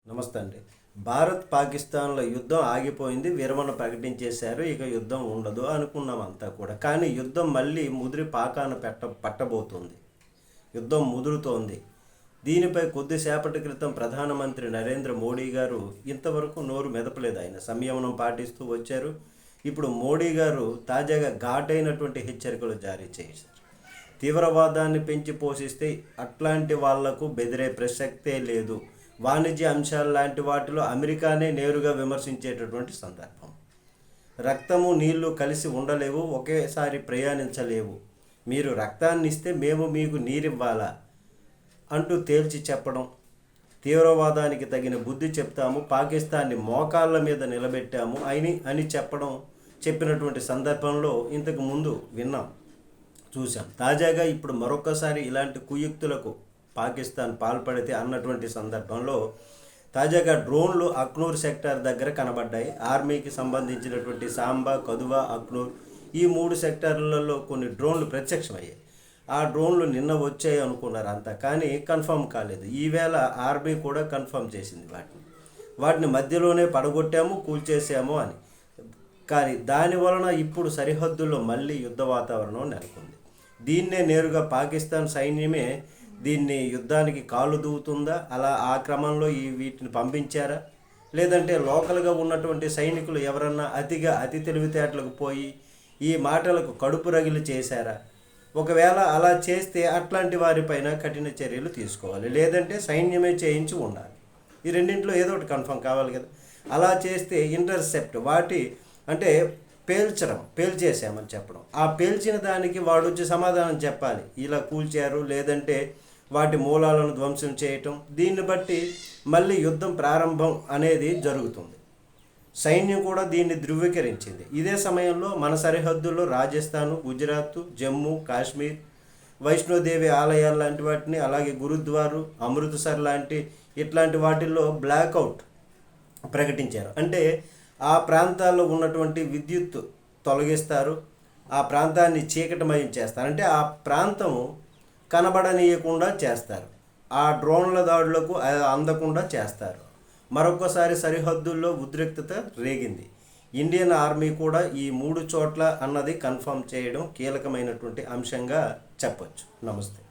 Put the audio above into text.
నమస్తే అండి. భారత్ పాకిస్తాన్ల యుద్ధం ఆగిపోయింది, విరమణ ప్రకటించేశారు, ఇక యుద్ధం ఉండదు అనుకున్నాం అంతా కూడా. కానీ యుద్ధం మళ్ళీ ముదిరి పాకాన పట్టబోతుంది. యుద్ధం ముదురుతోంది. దీనిపై కొద్దిసేపటి క్రితం ప్రధానమంత్రి నరేంద్ర మోడీ గారు ఇంతవరకు నోరు మెదపలేదు. ఆయన సంయమనం పాటిస్తూ వచ్చారు. ఇప్పుడు మోడీ గారు తాజాగా ఘాటైనటువంటి హెచ్చరికలు జారీ చేశారు. తీవ్రవాదాన్ని పెంచి పోషిస్తే అట్లాంటి వాళ్లకు బెదిరే ప్రసక్తే లేదు. వాణిజ్య అంశాలు లాంటి వాటిలో అమెరికానే నేరుగా విమర్శించేటటువంటి సందర్భం. రక్తము నీళ్లు కలిసి ఉండలేవు, ఒకేసారి ప్రయాణించలేవు. మీరు రక్తాన్ని ఇస్తే మేము మీకు నీరివ్వాలా అంటూ తేల్చి చెప్పడం. తీవ్రవాదానికి తగిన బుద్ధి చెప్తాము, పాకిస్తాన్ని మోకాళ్ళ మీద నిలబెట్టాము అని చెప్పినటువంటి సందర్భంలో ఇంతకు ముందు విన్నాం, చూసాం. తాజాగా ఇప్పుడు మరొకసారి ఇలాంటి కుయుక్తులకు పాకిస్తాన్ పాల్పడితే అన్నటువంటి సందర్భంలో తాజాగా డ్రోన్లు అఖ్నూర్ సెక్టార్ దగ్గర కనబడ్డాయి. ఆర్మీకి సంబంధించినటువంటి సాంబా, కదువా, అఖ్నూర్ ఈ 3 సెక్టార్లలో కొన్ని డ్రోన్లు ప్రత్యక్షమయ్యాయి. ఆ డ్రోన్లు నిన్న వచ్చాయి అనుకున్నారు అంతా, కానీ కన్ఫర్మ్ కాలేదు. ఈవేళ ఆర్మీ కూడా కన్ఫర్మ్ చేసింది వాటిని మధ్యలోనే పడగొట్టాము, కూల్చేసాము అని. కానీ దాని వలన ఇప్పుడు సరిహద్దుల్లో మళ్ళీ యుద్ధ వాతావరణం నెలకొంది. దీన్నే నేరుగా పాకిస్తాన్ సైన్యమే దీన్ని యుద్ధానికి కాలు దూవుతుందా, అలా ఆ క్రమంలో వీటిని పంపించారా, లేదంటే లోకల్గా ఉన్నటువంటి సైనికులు ఎవరన్నా అతి తెలివితేటలకు పోయి ఈ మాటలకు కడుపు రగిలి చేశారా? ఒకవేళ అలా చేస్తే అట్లాంటి వారిపైన కఠిన చర్యలు తీసుకోవాలి, లేదంటే సైన్యమే చేయించి ఉండాలి. ఈ రెండింటిలో ఏదో ఒకటి కన్ఫర్మ్ కావాలి కదా. అలా చేస్తే ఇంటర్సెప్ట్ అంటే పేల్చేసామని చెప్పడం, ఆ పేల్చిన దానికి వాడు వచ్చి సమాధానం చెప్పాలి, ఇలా కూల్చారు, లేదంటే వాటి మూలాలను ధ్వంసం చేయటం. దీన్ని బట్టి మళ్ళీ యుద్ధం ప్రారంభం అనేది జరుగుతుంది. సైన్యం కూడా దీన్ని ధృవీకరించింది. ఇదే సమయంలో మన సరిహద్దుల్లో రాజస్థాను, గుజరాత్, జమ్మూ కాశ్మీర్, వైష్ణోదేవి ఆలయాలు లాంటి వాటిని, అలాగే గురుద్వారు, అమృత్సర్ ఇట్లాంటి వాటిల్లో బ్లాక్అవుట్ ప్రకటించారు. అంటే ఆ ప్రాంతాల్లో ఉన్నటువంటి విద్యుత్ తొలగిస్తారు, ఆ ప్రాంతాన్ని చీకటిమయం చేస్తారు, అంటే ఆ ప్రాంతం కనబడనీయకుండా చేస్తారు, ఆ డ్రోన్ల దాడులకు అందకుండా చేస్తారు. మరొకసారి సరిహద్దుల్లో ఉద్రిక్తత రేగింది. ఇండియన్ ఆర్మీ కూడా ఈ 3 చోట్ల అన్నది కన్ఫర్మ్ చేయడం కీలకమైనటువంటి అంశంగా చెప్పొచ్చు. నమస్తే.